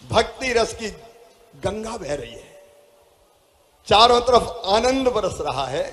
भक्ति रस की गंगा बह रही है, चारों तरफ आनंद बरस रहा है।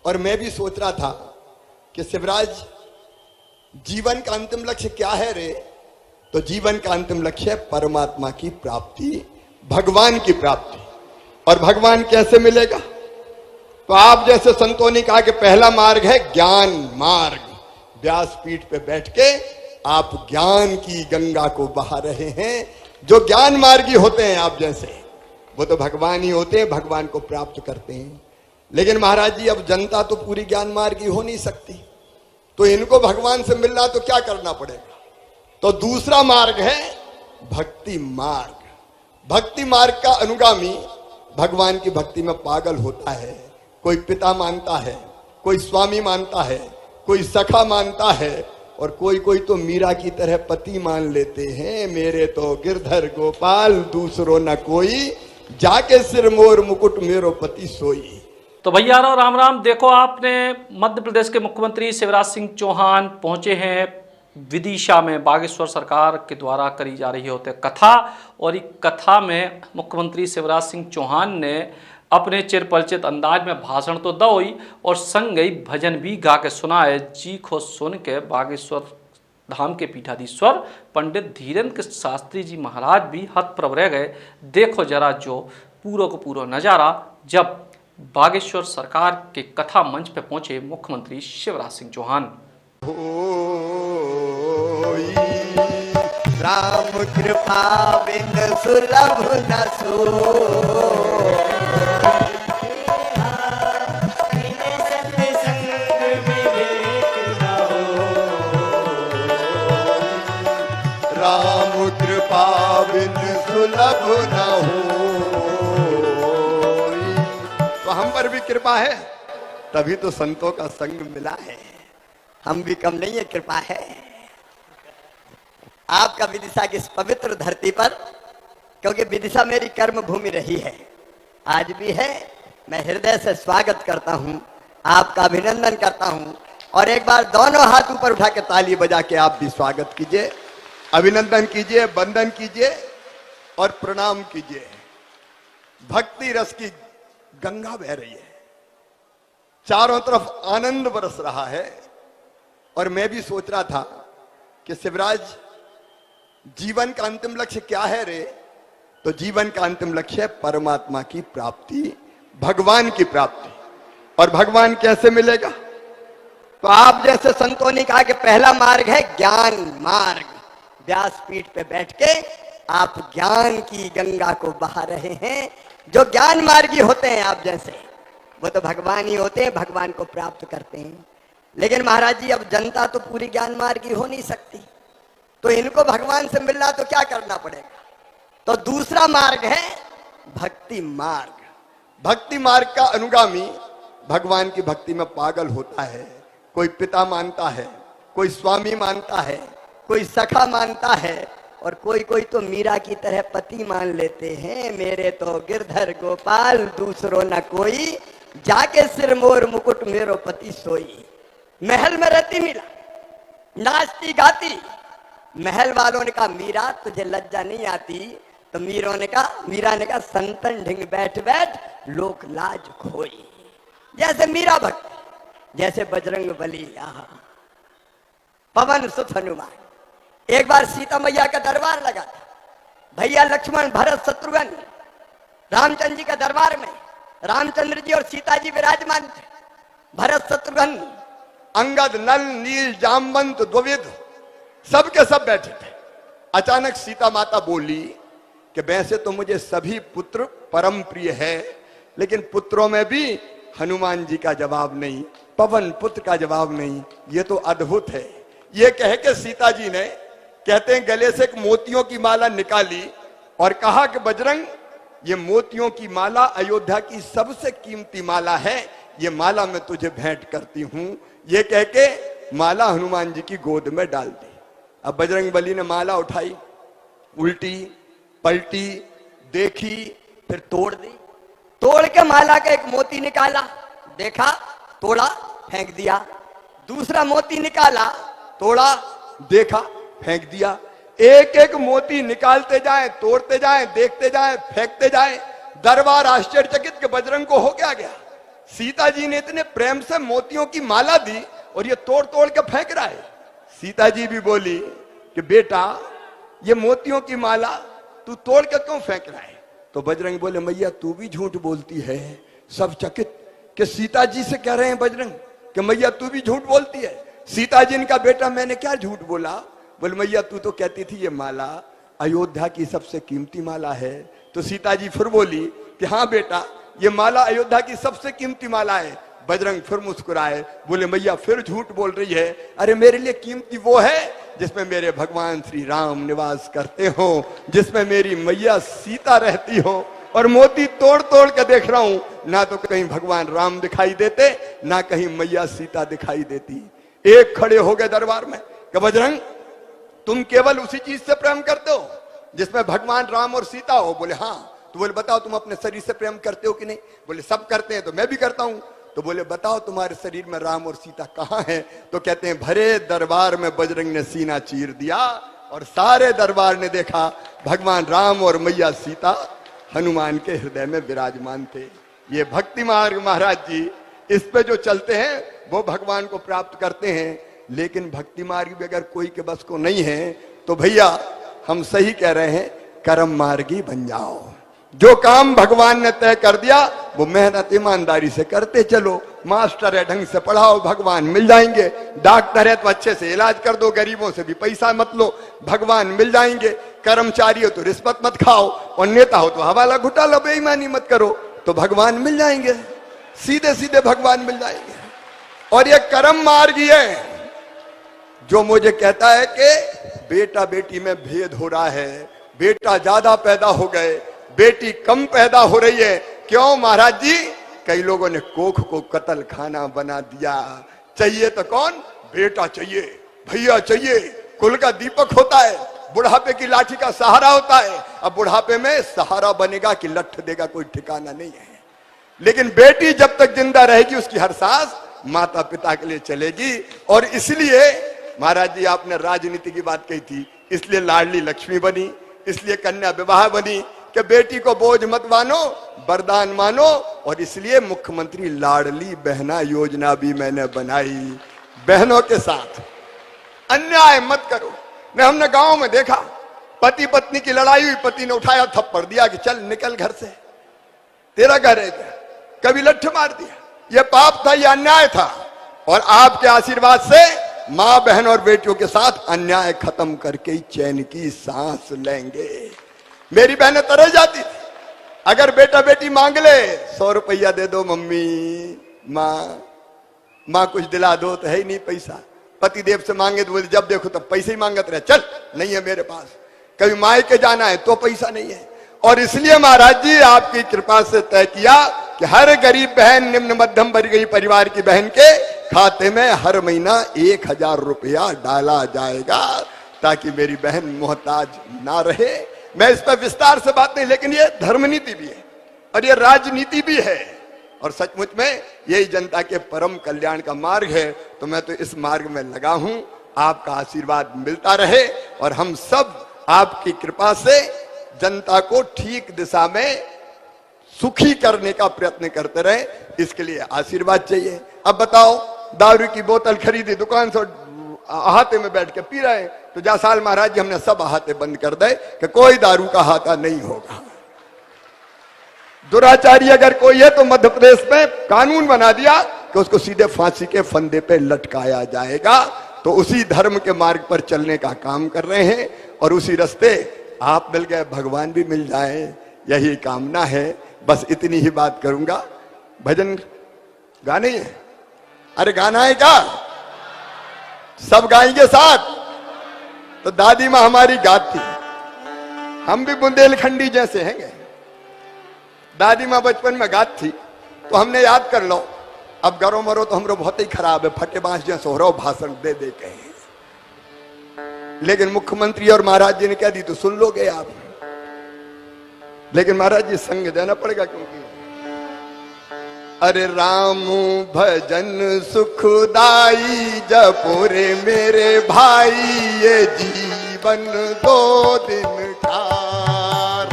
और मैं भी सोच रहा था कि शिवराज, जीवन का अंतिम लक्ष्य क्या है रे? तो जीवन का अंतिम लक्ष्य है परमात्मा की प्राप्ति, भगवान की प्राप्ति। और भगवान कैसे मिलेगा? तो आप जैसे संतों ने कहा कि पहला मार्ग है ज्ञान मार्ग। व्यासपीठ पे बैठ के आप ज्ञान की गंगा को बहा रहे हैं। जो ज्ञान मार्गी होते हैं आप जैसे, वो तो भगवान ही होते हैं, भगवान को प्राप्त करते हैं। लेकिन महाराज जी, अब जनता तो पूरी ज्ञान मार्गी हो नहीं सकती, तो इनको भगवान से मिलना तो क्या करना पड़ेगा? तो दूसरा मार्ग है भक्ति मार्ग। भक्ति मार्ग का अनुगामी भगवान की भक्ति में पागल होता है। कोई पिता मानता है, कोई स्वामी मानता है, कोई सखा मानता है, और कोई कोई तो मीरा की तरह पति मान लेते हैं। मेरे तो गिरधर गोपाल दूसरो न कोई, जाके सिर मोर मुकुट मेरो पति सोई। तो भैया राम राम। देखो, आपने मध्य प्रदेश के मुख्यमंत्री शिवराज सिंह चौहान पहुंचे हैं विदिशा में, बागेश्वर सरकार के द्वारा करी जा रही होते कथा। और इस कथा में मुख्यमंत्री शिवराज सिंह चौहान ने अपने चिरपरिचित अंदाज में भाषण तो दई और संग ही भजन भी गा के सुनाए। जी को सुन के बागेश्वर धाम के पीठाधीश्वर पंडित धीरेन्द्र शास्त्री जी महाराज भी हतप्रभ रह गए। देखो जरा जो पूरा को पूरा नज़ारा, जब बागेश्वर सरकार के कथा मंच पे पहुंचे मुख्यमंत्री शिवराज सिंह चौहान। राम कृपा बिन सुलभ न सोई, राम कृपा बिन सुलभ न होई। तो हम पर भी कृपा है, तभी तो संतों का संग मिला है। हम भी कम नहीं है, कृपा है आपका विदिशा की इस पवित्र धरती पर, क्योंकि विदिशा मेरी कर्म भूमि रही है, आज भी है। मैं हृदय से स्वागत करता हूं, आपका अभिनंदन करता हूं। और एक बार दोनों हाथ ऊपर उठा के ताली बजा के आप भी स्वागत कीजिए, अभिनंदन कीजिए, वंदन कीजिए और प्रणाम कीजिए। भक्ति रस की गंगा बह रही है, चारों तरफ आनंद बरस रहा है। और मैं भी सोच रहा था कि शिवराज, जीवन का अंतिम लक्ष्य क्या है रे? तो जीवन का अंतिम लक्ष्य है परमात्मा की प्राप्ति, भगवान की प्राप्ति। और भगवान कैसे मिलेगा? तो आप जैसे संतों ने कहा कि पहला मार्ग है ज्ञान मार्ग। व्यासपीठ पे बैठ के आप ज्ञान की गंगा को बहा रहे हैं। जो ज्ञान मार्गी होते हैं आप जैसे, वो तो भगवान ही होते हैं, भगवान को प्राप्त करते हैं। लेकिन महाराज जी, अब जनता तो पूरी ज्ञान मार्गी हो नहीं सकती, तो इनको भगवान से मिलना तो क्या करना पड़ेगा? तो दूसरा मार्ग है भक्ति मार्ग। भक्ति मार्ग का अनुगामी भगवान की भक्ति में पागल होता है। कोई पिता मानता है, कोई स्वामी मानता है, कोई सखा मानता है, और कोई कोई तो मीरा की तरह पति मान लेते हैं। मेरे तो गिरधर गोपाल दूसरो न कोई, जाके सिर मोर मुकुट मेरो पति सोई। महल में रहती मीरा, नाचती गाती। महल वालों ने कहा मीरा तुझे लज्जा नहीं आती? तो मीरा ने कहा संतन ढिंग बैठ बैठ लोक लाज खोई। जैसे मीरा भक्त, जैसे बजरंग बली, पवन सुत हनुमान। एक बार सीता मैया का दरबार लगा था, भैया लक्ष्मण भरत शत्रुघ्न रामचंद्र जी का दरबार में रामचंद्र जी और सीता जी विराजमान थे। भरत शत्रुघ्न अंगद नल नील जामवंत द्विविध सबके सब बैठे थे। अचानक सीता माता बोली कि वैसे तो मुझे सभी पुत्र परम प्रिय है, लेकिन पुत्रों में भी हनुमान जी का जवाब नहीं, पवन पुत्र का जवाब नहीं। ये तो अद्भुत है। ये कह के सीता जी ने, कहते हैं, गले से एक मोतियों की माला निकाली और कहा कि बजरंग, ये मोतियों की माला अयोध्या की सबसे कीमती माला है, ये माला मैं तुझे भेंट करती हूं। ये कह के माला हनुमान जी की गोद में डाल दी। अब बजरंग बली ने माला उठाई, उल्टी पलटी, देखी, फिर तोड़ दी। तोड़ के माला का एक मोती निकाला, देखा, तोड़ा, फेंक दिया। दूसरा मोती निकाला, तोड़ा, देखा, फेंक दिया। एक एक मोती निकालते जाएं, तोड़ते जाएं, देखते जाएं, फेंकते जाएं। दरबार आश्चर्यचकित कि बजरंग को हो क्या गया। सीता जी ने इतने प्रेम से मोतियों की माला दी और ये तोड़ तोड़ के फेंक रहा है। सीता जी भी बोली कि बेटा ये मोतियों की माला तू तोड़ के क्यों फेंक रहा है। तो बजरंग बोले मैया तू भी झूठ बोलती है। सब चकित कि सीता जी से कह रहे हैं बजरंग कि मैया तू भी झूठ बोलती है। सीता जी ने कहा बेटा मैंने क्या झूठ बोला। बोले मैया तू तो कहती थी ये माला अयोध्या की सबसे कीमती माला है। तो सीता जी फिर बोली कि हाँ बेटा ये माला अयोध्या की सबसे कीमती माला है। बजरंग फिर मुस्कुराए, बोले मैया फिर झूठ बोल रही है। अरे मेरे लिए कीमती वो है जिसमें मेरे भगवान श्री राम निवास करते हो, जिसमें मेरी मैया सीता रहती हो। और मोती तोड़ तोड़ के देख रहा हूं, ना तो कहीं भगवान राम दिखाई देते, ना कहीं मैया सीता दिखाई देती। एक खड़े हो गए दरबार में कि बजरंग तुम केवल उसी चीज से प्रेम करते हो जिसमें भगवान राम और सीता हो। बोले हाँ। तो बोले बताओ तुम अपने शरीर से प्रेम करते हो कि नहीं। बोले सब करते हैं तो मैं भी करता हूं। तो बोले बताओ तुम्हारे शरीर में राम और सीता कहां हैं। तो कहते हैं भरे दरबार में बजरंग ने सीना चीर दिया और सारे दरबार ने देखा भगवान राम और मैया सीता हनुमान के हृदय में विराजमान थे। ये भक्ति मार्ग महाराज जी, इस पे जो चलते हैं वो भगवान को प्राप्त करते हैं। लेकिन भक्ति मार्ग भी अगर कोई के बस को नहीं है तो भैया हम सही कह रहे हैं, कर्म मार्गी बन जाओ। जो काम भगवान ने तय कर दिया वो मेहनत ईमानदारी से करते चलो। मास्टर है ढंग से पढ़ाओ, भगवान मिल जाएंगे। डॉक्टर है तो अच्छे से इलाज कर दो, गरीबों से भी पैसा मत लो, भगवान मिल जाएंगे। कर्मचारी हो तो रिश्वत मत खाओ, और नेता हो तो हवाला घुटाला बेईमानी मत करो, तो भगवान मिल जाएंगे। सीधे सीधे भगवान मिल जाएंगे। और ये कर्म मार्ग ही है जो मुझे कहता है कि बेटा बेटी में भेद हो रहा है, बेटा ज्यादा पैदा हो गए, बेटी कम पैदा हो रही है। क्यों महाराज जी? कई लोगों ने कोख को कत्ल खाना बना दिया। चाहिए तो कौन? बेटा चाहिए, भैया चाहिए, कुल का दीपक होता है, बुढ़ापे की लाठी का सहारा होता है। अब बुढ़ापे में सहारा बनेगा कि लठ देगा कोई ठिकाना नहीं है। लेकिन बेटी जब तक जिंदा रहेगी उसकी हर सांस माता पिता के लिए चलेगी। और इसलिए महाराज जी आपने राजनीति की बात कही थी, इसलिए लाडली लक्ष्मी बनी, इसलिए कन्या विवाह बनी कि बेटी को बोझ मत मानो, वरदान मानो। और इसलिए मुख्यमंत्री लाडली बहना योजना भी मैंने बनाई। बहनों के साथ अन्याय मत करो। ने हमने गांव में देखा, पति पत्नी की लड़ाई हुई, पति ने उठाया थप्पड़ दिया कि चल निकल घर से, तेरा घर है क्या। कभी लठ मार दिया। यह पाप था, यह अन्याय था। और आपके आशीर्वाद से मां बहन और बेटियों के साथ अन्याय खत्म करके ही चैन की सांस लेंगे। मेरी बहनें तरह जाती थी, अगर बेटा बेटी मांग ले 100 रुपया दे दो मम्मी, माँ कुछ दिला दो, तो है ही नहीं पैसा। पति देव से मांगे तो बोले जब देखो तब पैसे ही मांगत रहे, चल नहीं है मेरे पास। कभी मायके जाना है तो पैसा नहीं है। और इसलिए महाराज जी आपकी कृपा से तय किया कि हर गरीब बहन, निम्न मध्यम वर्गीय परिवार की बहन के खाते में हर महीना 1000 रुपया डाला जाएगा, ताकि मेरी बहन मोहताज ना रहे। मैं इस पर विस्तार से बात नहीं, लेकिन ये धर्मनीति भी है और ये राजनीति भी है, और सचमुच में यही जनता के परम कल्याण का मार्ग है। तो मैं तो इस मार्ग में लगा हूं। आपका आशीर्वाद मिलता रहे और हम सब आपकी कृपा से जनता को ठीक दिशा में सुखी करने का प्रयत्न करते रहे, इसके लिए आशीर्वाद चाहिए। अब बताओ, दारू की बोतल खरीदी दुकान से, अहाते में बैठ के पी रहे हैं, तो जा साल महाराज जी हमने सब अहाते बंद कर दे कि कोई दारू का अहाता नहीं होगा। दुराचारी अगर कोई है तो मध्य प्रदेश में कानून बना दिया कि उसको सीधे फांसी के फंदे पे लटकाया जाएगा। तो उसी धर्म के मार्ग पर चलने का काम कर रहे हैं, और उसी रास्ते आप मिल गए, भगवान भी मिल जाए, यही कामना है। बस इतनी ही बात करूंगा। भजन गाने है? अरे गाना है क्या? सब गाएंगे साथ। तो दादी माँ हमारी गाती, हम भी बुंदेलखंडी जैसे हैं। दादी माँ बचपन में गात थी तो हमने याद कर लो। अब गरो मरो तो हमरो बहुत ही खराब है, फटे बांस जैसे हो रहा भाषण दे दे के। लेकिन मुख्यमंत्री और महाराज जी ने कह दी तो सुन लोगे आप। लेकिन महाराज जी संग देना पड़ेगा, क्योंकि अरे राम भजन सुखदाई जपो रे मेरे भाई, ये जी जीवन दो दिन का।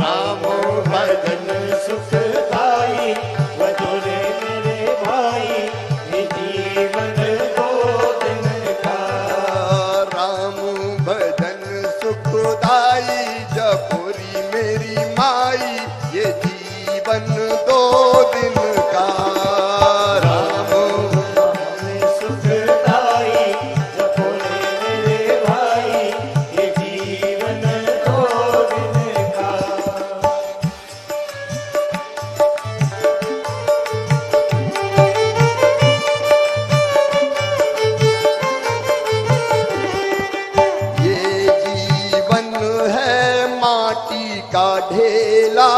राम भजन सुखदाई वजोरे मेरे भाई, ये जीवन दो दिन का। राम भजन सुखदाई जपुरी मेरी माई, ये जीवन दो दिन का। राम सुखदाई जपोरे मेरे भाई, ये जीवन दो दिन का। ये जीवन है माटी का ढेला,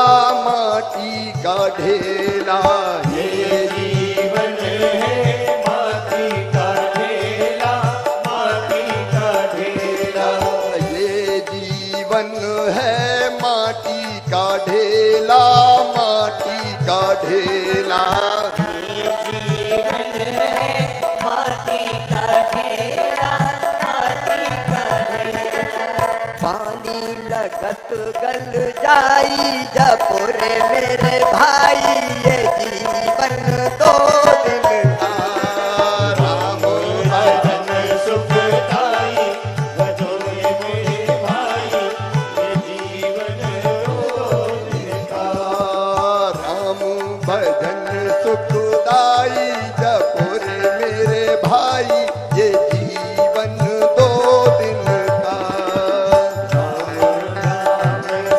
माटी का ढेला। ये जीवन है माटी का ढेला, माटी का ढेला। ये जीवन है माटी का ढेला, माटी का ढेला। पानी लगत गल जाई जपुरे मेरे भाई, ये जीवन दो दिन का। राम भजन सुखदाई वजोरे मेरे भाई, ये जीवन दो दिन का। राम भजन सुखदाई जपुरे मेरे भाई, ये जीवन दो दिन का।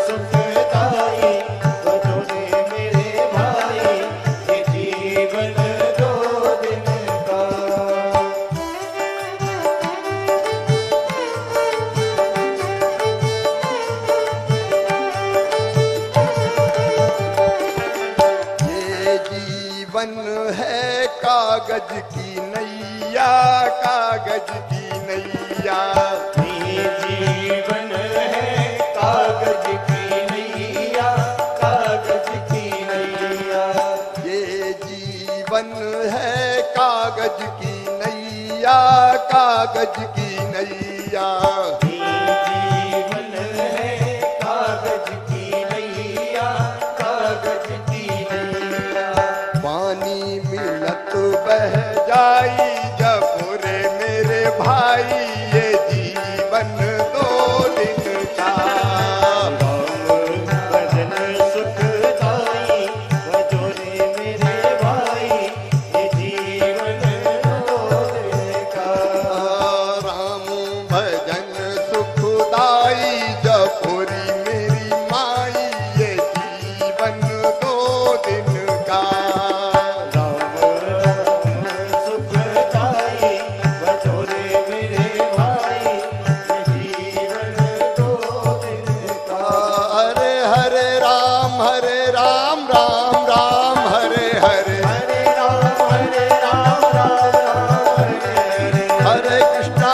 सुखदाई वजोरे मेरे भाई, ये जीवन दो दिन का। ये जीवन है कागज की नैया, कागज की नैया। ये जीवन है कागज की नैया, कागज की नैया। ये जीवन है कागज की नैया, कागज की नैया। ये जीवन है कागज की नैया, कागज की नैया। पानी मिलत बह जाई जपुरे मेरे भाई, ये जीवन दो दिन का। भजन सुखदाई वजोरे मेरे भाई, ये जीवन दो दिन का। राम भजन सुखदाई जपुरी मेरी माई, ये जीवन दो दिन का। सुखदाई वजोरे मेरे भाई, ये जीवन दो दिन का। हरे हरे राम राम राम हरे हरे। हरे राम राम राम हरे हरे। हरे कृष्णा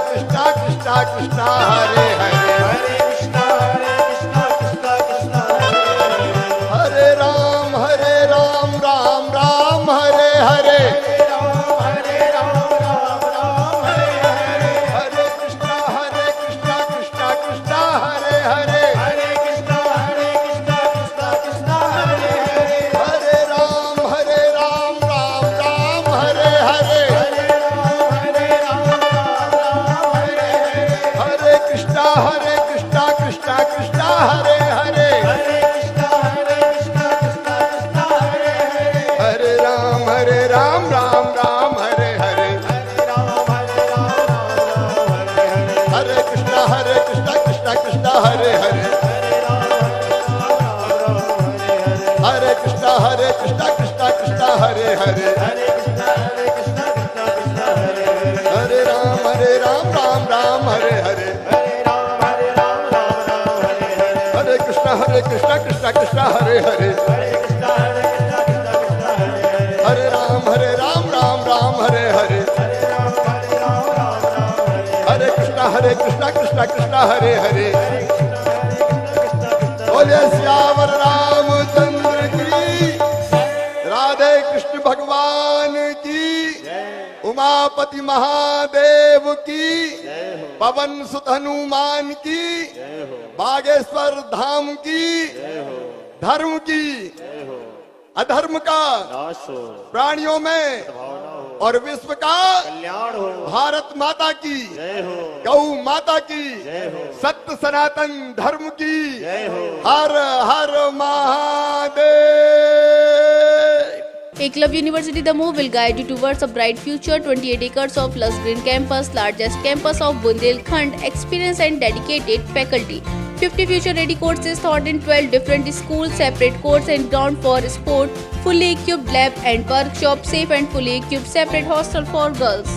कृष्णा कृष्णा हरे हरे। हरे कृष्णा कृष्णा कृष्णा हरे हरे। हरे राम राम राम हरे हरे। हरे राम राम हरे हरे। हरे कृष्णा कृष्णा कृष्णा हरे हरे। हरे कृष्णा कृष्णा हरे हरे। हरे राम राम राम हरे हरे। हरे राम राम हरे हरे। हरे कृष्णा कृष्णा कृष्णा हरे हरे। हरे कृष्णा कृष्णा हरे हरे। हरे राम राम राम हरे हरे। हरे राम राम हरे हरे। हरे कृष्णा कृष्णा कृष्णा हरे हरे। हरे राम राम हरे हरे। हरे कृष्णा कृष्णा कृष्णा हरे हरे। हरे कृष्णा कृष्णा हरे हरे। हरे राम राम हरे हरे। हरे राम राम हरे हरे। हरे कृष्णा कृष्णा कृष्णा हरे हरे। हरे कृष्णा कृष्णा हरे हरे। हरे राम राम हरे हरे। हरे राम राम हरे हरे कृष्णा कृष्णा हरे हरे। हरे कृष्णा बोले सियावर रामचंद्र की, राधे कृष्ण भगवान की, उमा उमापति महादेव की, पवन सुत हनुमान की, बागेश्वर धाम की, धर्म की, अधर्म का नाश हो, प्राणियों में भावना हो, और विश्व का कल्याण हो, भारत माता की, जय हो, गौ माता की, जय हो, सत्य सनातन धर्म की, जय हो। हर हर Mahadev. Eklavya University Damoh will guide you towards a bright future. 28 acres of lush green campus, largest campus of Bundelkhand, experienced and dedicated faculty. 50 future-ready courses taught in 12 different schools, separate courts and ground for sport, fully equipped lab and workshop, safe and fully equipped separate hostel for girls.